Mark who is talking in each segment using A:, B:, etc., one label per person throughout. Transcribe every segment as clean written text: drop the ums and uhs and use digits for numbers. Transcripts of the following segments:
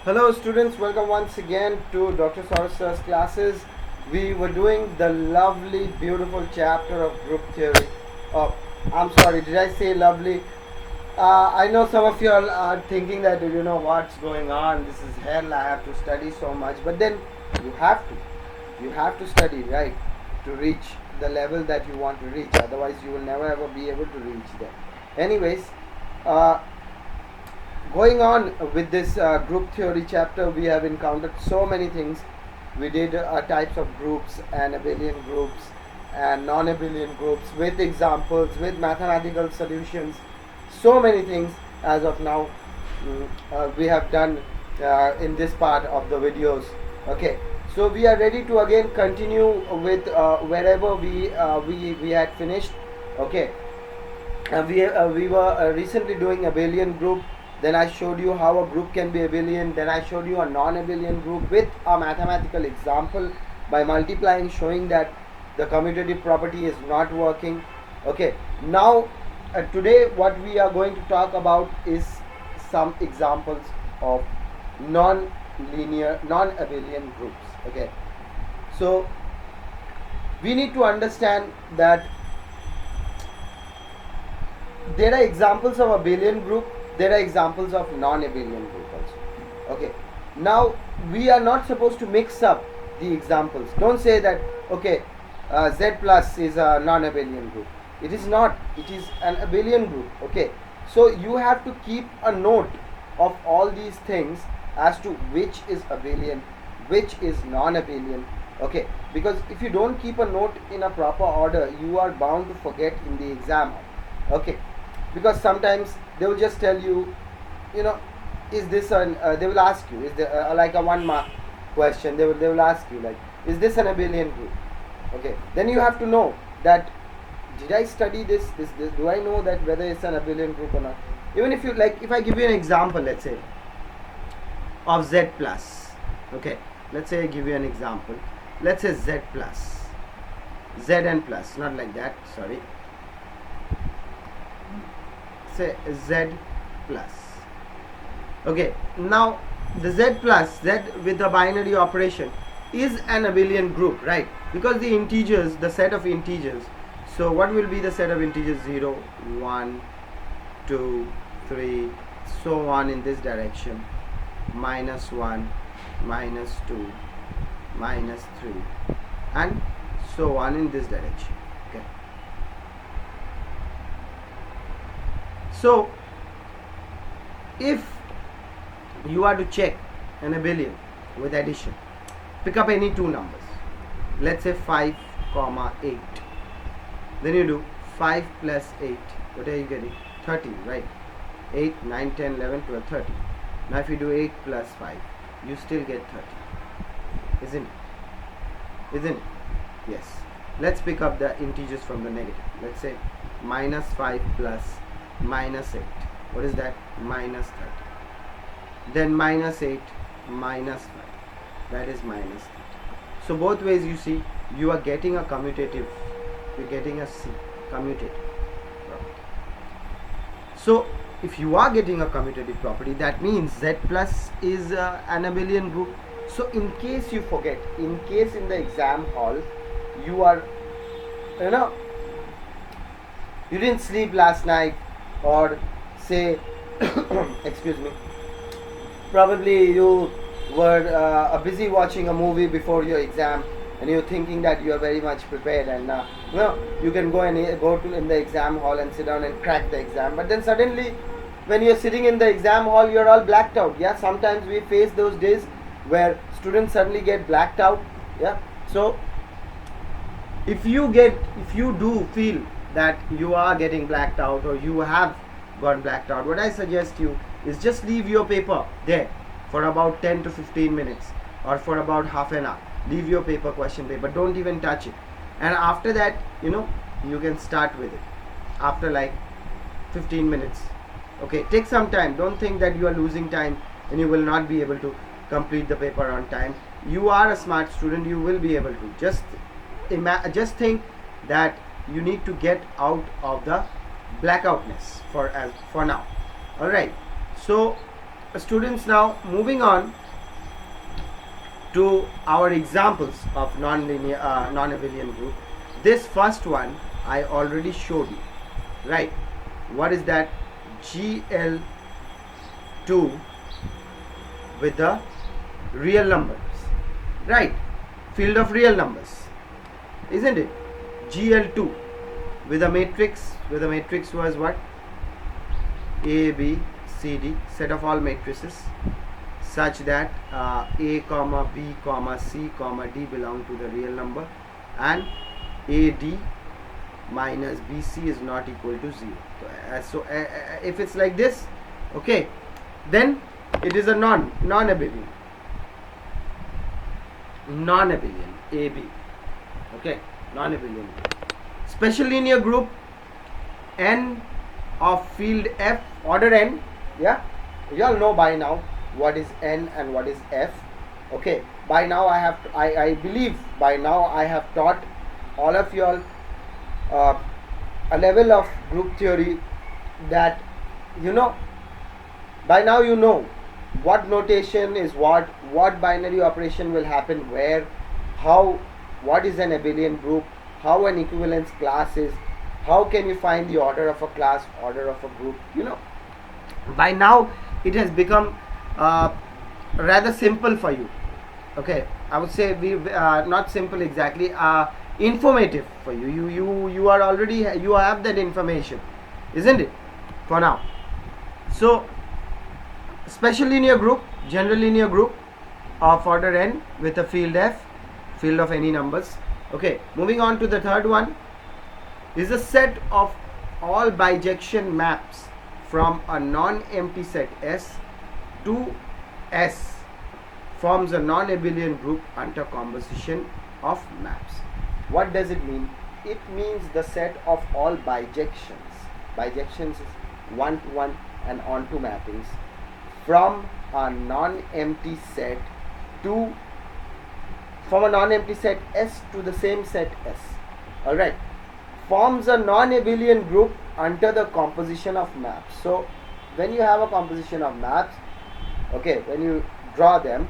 A: Hello students, welcome once again to Dr. Sorcer's classes. We were doing the lovely, beautiful chapter of group theory. Oh, I'm sorry, did I say lovely? I know some of you all are thinking that you know what's going on. This is hell, I have to study so much. But then you have to. You have to study, right? To reach the level that you want to reach. Otherwise, you will never ever be able to reach there. Anyways, uh, going on with this group theory chapter, we have encountered so many things. We did types of groups and abelian groups and non-abelian groups with examples, with mathematical solutions, so many things as of now. We have done in this part of the videos. Okay, so we are ready to again continue with wherever we had finished. Okay, we were recently doing abelian group. Then I showed you how a group can be abelian. Then I showed you a non-abelian group with a mathematical example by multiplying, showing that the commutative property is not working. Okay, now today what we are going to talk about is some examples of non-linear, non-abelian groups. Okay, so we need to understand that there are examples of abelian group, there are examples of non-abelian group also. Okay, now we are not supposed to mix up the examples. Don't say that okay, z plus is a non-abelian group. It is not, it is an abelian group. Okay, so you have to keep a note of all these things as to which is abelian, which is non-abelian. Okay, because if you don't keep a note in a proper order, you are bound to forget in the exam. Okay, because sometimes they will just tell you, you know, is this an they will ask you, is there like a 1 mark question, they will ask you like, is this an abelian group? Okay, then you have to know that, did I study this, do I know that whether it's an abelian group or not? Even if you like, if I give you an example, let's say of z plus. Okay, let's say I give you an example, let's say z plus, zn plus, not like that, sorry, say z plus. Okay, now the z plus, z with the binary operation, is an abelian group, right? Because the integers, the set of integers, so what will be the set of integers? 0, 1, 2, 3, so on in this direction, minus 1, minus 2, minus 3, and so on in this direction. Okay, so if you are to check an abelian with addition, pick up any two numbers, let's say 5, 8. Then you do 5 plus 8. What are you getting? 30, right? 8, 9, 10, 11, 12, 30. Now if you do 8 plus 5, you still get 30. Isn't it? Isn't it? Yes. Let's pick up the integers from the negative. Let's say minus 5 plus minus 8. What is that? Minus 30. Then minus 8 minus 5. That is minus 30. So both ways, you see, you are getting a commutative, you're getting a commutative property. So if you are getting a commutative property, that means z plus is an abelian group. So in case you forget, in case in the exam hall you are, you know, you didn't sleep last night, or say excuse me, probably you were busy watching a movie before your exam, and you're thinking that you are very much prepared, and you know, you can go and go to in the exam hall and sit down and crack the exam. But then suddenly when you're sitting in the exam hall, you're all blacked out. Yeah, sometimes we face those days where students suddenly get blacked out. Yeah, so if you do feel that you are getting blacked out, or you have got blacked out, what I suggest you is just leave your paper there for about 10 to 15 minutes, or for about half an hour. Leave your paper, question paper, don't even touch it, and after that, you know, you can start with it after like 15 minutes. Okay, take some time. Don't think that you are losing time and you will not be able to complete the paper on time. You are a smart student, you will be able to. Just think that you need to get out of the blackoutness for now. All right, so students, now moving on to our examples of non-linear non-abelian group. This first one I already showed you, right? What is that? GL2 with the real numbers, right? Field of real numbers, isn't it? GL2 with a matrix, was what? A, B, C, D, set of all matrices such that A comma B comma C comma D belong to the real number, and AD minus BC is not equal to 0. So if it's like this, okay, then it is a non-abelian AB, okay, non-abelian. Special linear group N of field F, order N. Yeah, you all know by now what is N and what is F. Okay, by now I believe by now I have taught all of you all a level of group theory that by now you know what notation is what binary operation will happen where, how, what is an abelian group, how an equivalence class is, how can you find the order of a class, order of a group. By now it has become rather simple for you. Okay, I would say we not simple exactly, informative for you. You are already, you have that information, isn't it, for now? So special linear group, general linear group of order n with a field F, field of any numbers. Okay, moving on to the third one, is a set of all bijection maps from a non-empty set S to S forms a non-abelian group under composition of maps. What does it mean? It means the set of all bijections. Bijections is one-to-one and onto mappings from a non-empty set to, from a non-empty set S to the same set S. Alright, forms a non-abelian group under the composition of maps. So when you have a composition of maps, okay, when you draw them,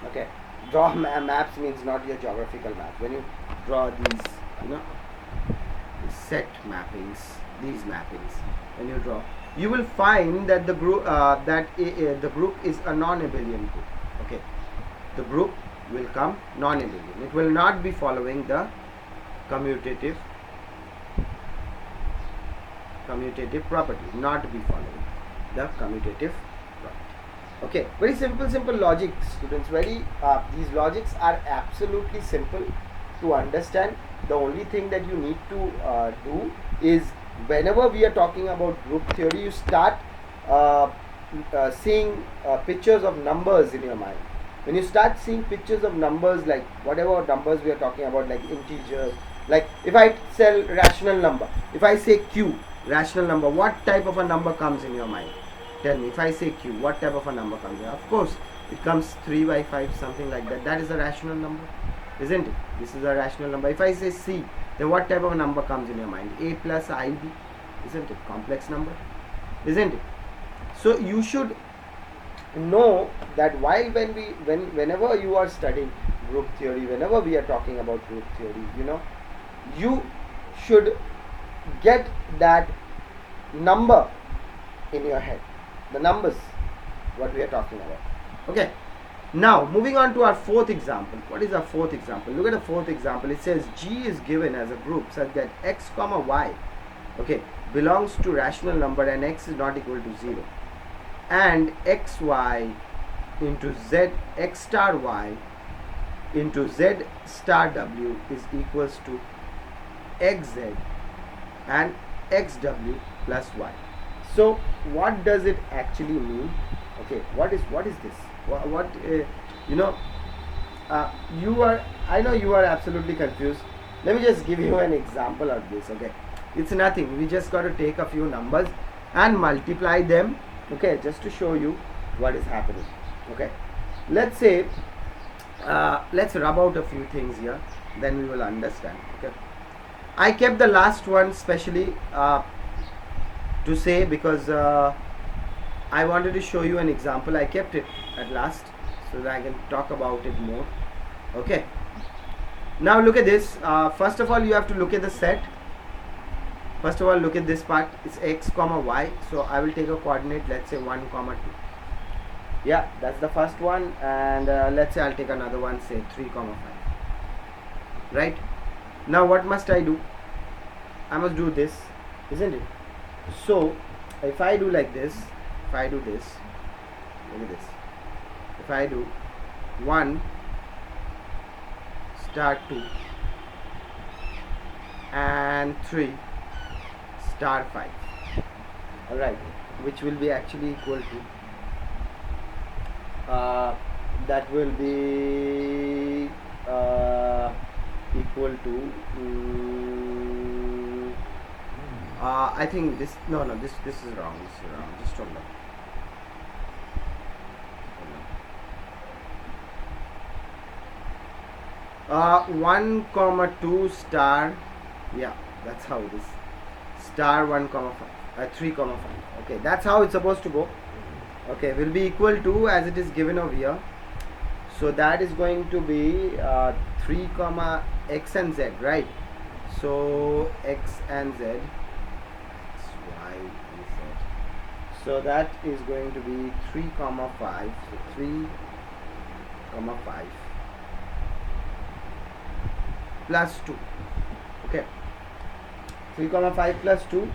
A: okay, draw maps means not your geographical maps. When you draw these, set mappings, these mappings, when you draw, you will find that the group the group is a non-abelian group. Okay, the group will come non-abelian. It will not be following the commutative property. Not be following the commutative property. Okay, very simple logic, students. Very these logics are absolutely simple to understand. The only thing that you need to do is, whenever we are talking about group theory, you start seeing pictures of numbers in your mind. When you start seeing pictures of numbers, like whatever numbers we are talking about, like integers, like if I tell rational number, if I say Q, rational number, what type of a number comes in your mind? Tell me. If I say Q, what type of a number comes in? Of course, it comes 3 by 5, something like that. That is a rational number, isn't it? This is a rational number. If I say C, then what type of a number comes in your mind? A plus IB, isn't it? Complex number, isn't it? So you should know that while whenever you are studying group theory, whenever we are talking about group theory, you should get that number in your head, the numbers what we are talking about. Okay, now moving on to our fourth example. What is our fourth example? Look at the fourth example. It says G is given as a group such that x comma y, okay, belongs to rational number and x is not equal to 0, and xy into z, x star y into z star w is equals to xz and xw plus y. So what does it actually mean? Okay, what is this? I know you are absolutely confused. Let me just give you an example of this. Okay, it's nothing. We just got to take a few numbers and multiply them. Okay, just to show you what is happening. Okay, let's say let's rub out a few things here, then we will understand. Okay, I kept the last one specially to say because I wanted to show you an example. I kept it at last so that I can talk about it more. Okay, now look at this. First of all, you have to look at the set. First of all, look at this part. It's x comma y, so I will take a coordinate, let's say 1 comma 2. Yeah, that's the first one, and let's say I'll take another one, say 3 comma 5. Right, now what must I do? I must do this, isn't it? So if I do like this, if I do this, look at this, if I do 1 star 2 and 3 star 5, alright, which will be actually equal to that will be equal to I think this, no, this is wrong, just hold on. 1 comma 2 star, yeah, that's how it is, star 1 comma 5, 3 comma 5. Okay, that's how it's supposed to go. Okay, will be equal to, as it is given over here, so that is going to be 3 comma x and z, right? So x and z, x, y and z, so that is going to be 3 comma 5, so 3 comma 5 plus 2. Okay, 3 comma 5 plus 2,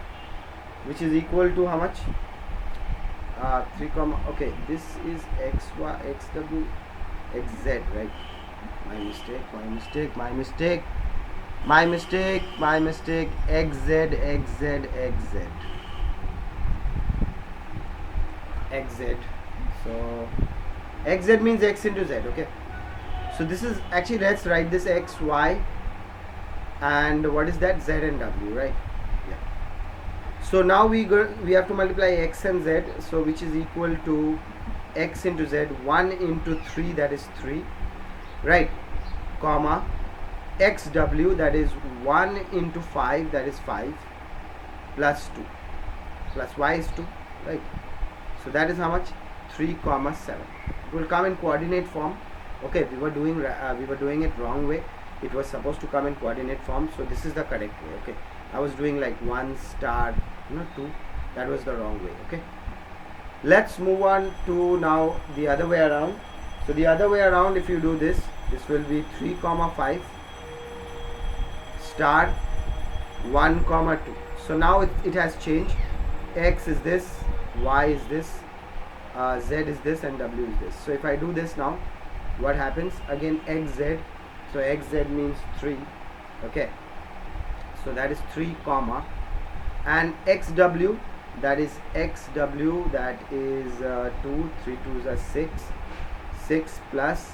A: which is equal to how much? 3 comma, okay, this is x, y, x, w, x, z, right? My mistake, x, z, x, z, x, z, x, z. So x, z means x into z. Okay, so this is actually, let's write this x, y, and what is that? Z and w, right? Yeah. So now we have to multiply x and z, so which is equal to x into z, 1 into 3, that is 3, right, comma xw, that is 1 into 5, that is 5, plus 2, plus y is 2, right? So that is how much? 3 comma 7. It will come in coordinate form. Okay, we were doing it wrong way. It was supposed to come in coordinate form, so this is the correct way. Okay, I was doing like 1 star, 2, that was the wrong way. Okay, let's move on to now the other way around. So the other way around, if you do this, this will be 3 comma 5 star 1 comma 2. So now it has changed. X is this, y is this, z is this, and w is this. So if I do this now, what happens? Again xz, so xz means 3. Okay, so that is 3 comma, and xw, that is 2, 3 2s are 6 plus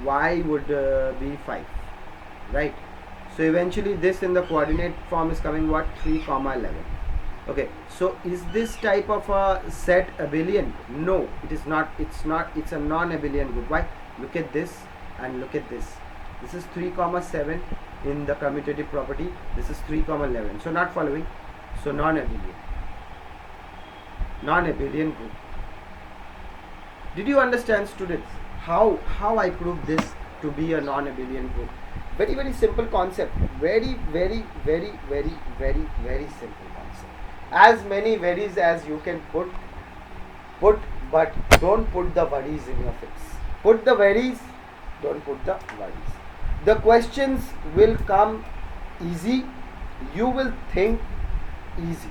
A: y would be 5, right? So eventually this in the coordinate form is coming what? 3 comma 11. Okay, so is this type of a set abelian? No, it is not. It's a non-abelian group. Why? Look at this and look at this. This is 3 comma 7 in the commutative property. This is 3 comma 11. So not following. So non-abelian group. Did you understand, students, how I proved this to be a non-abelian group? Very, very simple concept. Very, very, very, very, very, very simple concept. As many varies as you can put, but don't put the worries in your face. Put the varies, don't put the worries. The questions will come easy. You will think easy.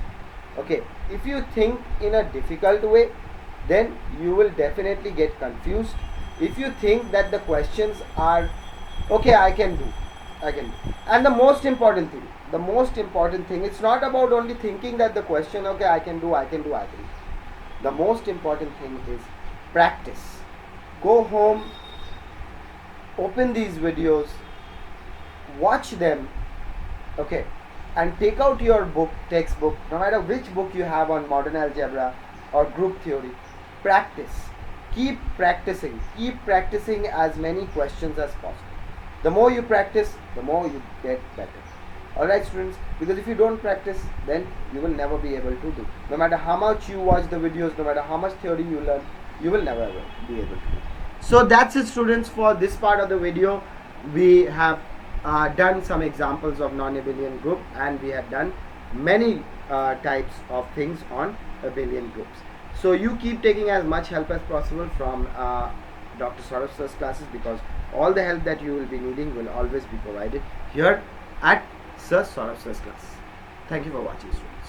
A: Okay, if you think in a difficult way, then you will definitely get confused. If you think that the questions are okay, I can do. And the most important thing, it's not about only thinking that the question, okay, I can do. The most important thing is practice. Go home, open these videos, watch them, okay, and take out your textbook, no matter which book you have on modern algebra or group theory. Practice. Keep practicing as many questions as possible. The more you practice, the more you get better. Alright students, because if you don't practice, then you will never be able to do. No matter how much you watch the videos, no matter how much theory you learn, you will never ever be able to do. So that's it students for this part of the video. We have done some examples of non-abelian group, and we have done many types of things on abelian groups. So you keep taking as much help as possible from Dr. Saurabh sir's classes, because all the help that you will be needing will always be provided here at Sir Saurabh sir's class. Thank you for watching students.